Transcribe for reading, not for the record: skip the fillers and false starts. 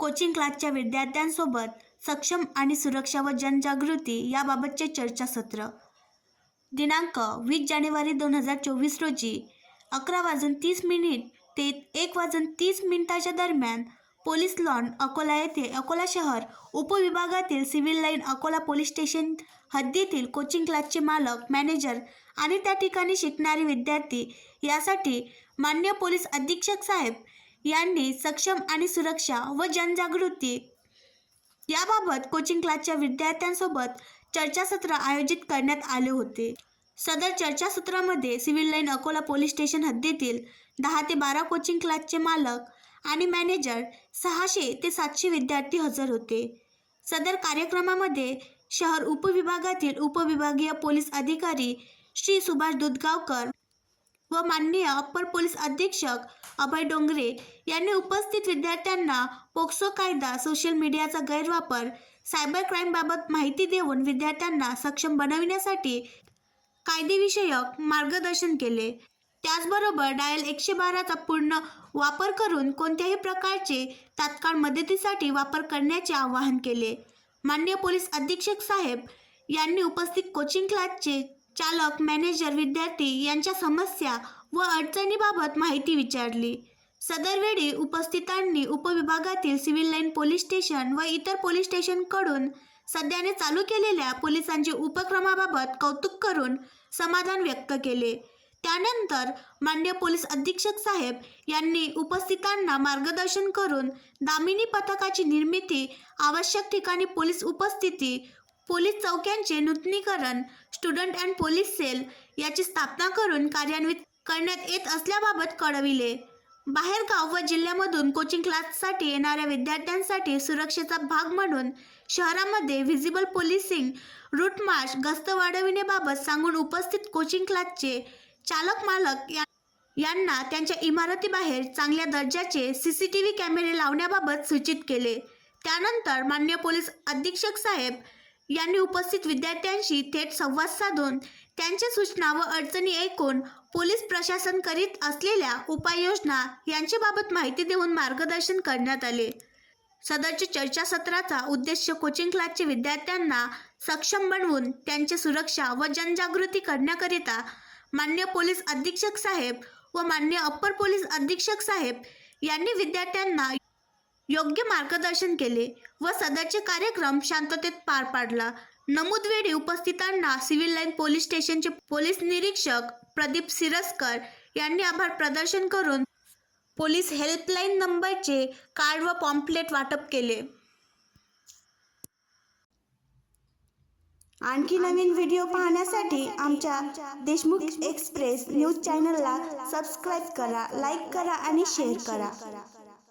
Coaching क्लासच्या विद्यार्थ्यांसोबत सक्षम आणि सुरक्षा व जनजागृती याबाबतचे चर्चासत्र दिनांक 20 जानेवारी 2024 रोजी 11:30 ते 1:30 दरम्यान पोलीस लॉन अकोला येथे अकोला शहर उपविभागातील civil line Akola police station हद्दीतील कोचिंग क्लासचे मालक, मॅनेजर आणि त्या ठिकाणी शिकणारे विद्यार्थी यासाठी माननीय पोलीस अधीक्षक साहेब यांनी सक्षम आणि सुरक्षा व जनजागृती याबाबत कोचिंग क्लासच्या विद्यार्थ्यांसोबत चर्चासत्र आयोजित करण्यात आले होते। सदर चर्चासत्रामध्ये civil line Akola police station हद्दीतील 10 ते 12 कोचिंग क्लासचे मालक आणि मॅनेजर 600 ते 700 विद्यार्थी हजर होते। सदर कार्यक्रमामध्ये शहर उपविभागातील उपविभागीय पोलीस अधिकारी श्री सुभाष दुधगावकर व माननीय अप्पर पोलीस अधीक्षक अभय डोंगरे यांनी उपस्थित विद्यार्थ्यांना पोक्सो कायदा, सोशल मीडियाचा गैरवापर, सायबर क्राईमबाबत माहिती देऊन विद्यार्थ्यांना सक्षम बनविण्यासाठी कायदेविषयक मार्गदर्शन केले। त्याचबरोबर डायल 112चा पूर्ण वापर करून कोणत्याही प्रकारचे तात्काळ मदतीसाठी वापर करण्याचे आवाहन केले। माननीय पोलीस अधीक्षक साहेब यांनी उपस्थित कोचिंग क्लासचे चालक, मॅनेजर, विद्यार्थी यांच्या समस्या व अडचणीबाबत माहिती विचारली। सदरवेळी उपस्थितांनी उपविभागातील सिव्हिल लाईन पोलीस स्टेशन व इतर पोलीस स्टेशनकडून सध्याने चालू केलेल्या पोलिसांच्या उपक्रमाबाबत कौतुक करून समाधान व्यक्त केले। त्यानंतर माननीय पोलीस अधीक्षक साहेब यांनी उपस्थितांना मार्गदर्शन करून दामिनी पथकाची निर्मिती, आवश्यक ठिकाणी पोलीस उपस्थिती, पोलीस चौक्यांचे नूतनीकरण, स्टुडंट अँड पोलीस सेल याची स्थापना करून कार्यान्वित करण्यात येत असल्याबाबत कळविले। बाहेरगाव व जिल्ह्यामधून कोचिंग क्लाससाठी येणाऱ्या विद्यार्थ्यांसाठी सुरक्षेचा भाग म्हणून शहरामध्ये व्हिजिबल पोलिसिंग, रूट मार्च, गस्त वाढविण्याबाबत सांगून उपस्थित कोचिंग क्लासचे चालक, मालक यांना त्यांच्या इमारतीबाहेर चांगल्या दर्जाचे CCTV कॅमेरे लावण्याबाबत सूचित केले। त्यानंतर माननीय पोलीस अधीक्षक साहेब यांनी उपस्थित विद्यार्थ्यांशी थेट संवाद साधून त्यांच्या सूचना व अडचणी ऐकून पोलीस प्रशासन करीत असलेल्या उपाययोजना यांच्याबाबत माहिती देऊन मार्गदर्शन करण्यात आले। सदरच्या चर्चासत्राचा उद्देश कोचिंग क्लासचे विद्यार्थ्यांना सक्षम बनवून त्यांची सुरक्षा व जनजागृती करण्याकरिता माननीय पोलीस अधीक्षक साहेब व माननीय अप्पर पोलीस अधीक्षक साहेब यांनी विद्यार्थ्यांना योग्य मार्गदर्शन केले व सदरचे कार्यक्रम शांततेत पार पाडला। नमूदवेळी उपस्थितांना सिव्हिल लाईन पोलीस स्टेशनचे पोलीस निरीक्षक प्रदीप सिरस्कर यांनी आभार प्रदर्शन करून पोलीस हेल्पलाईन नंबरचे कार्ड व पॉम्पलेट वाटप केले। आणखी नवीन व्हिडिओ पाहण्यासाठी आमच्या देशमुख एक्सप्रेस न्यूज चॅनलला सबस्क्राईब करा, लाईक करा आणि शेअर करा।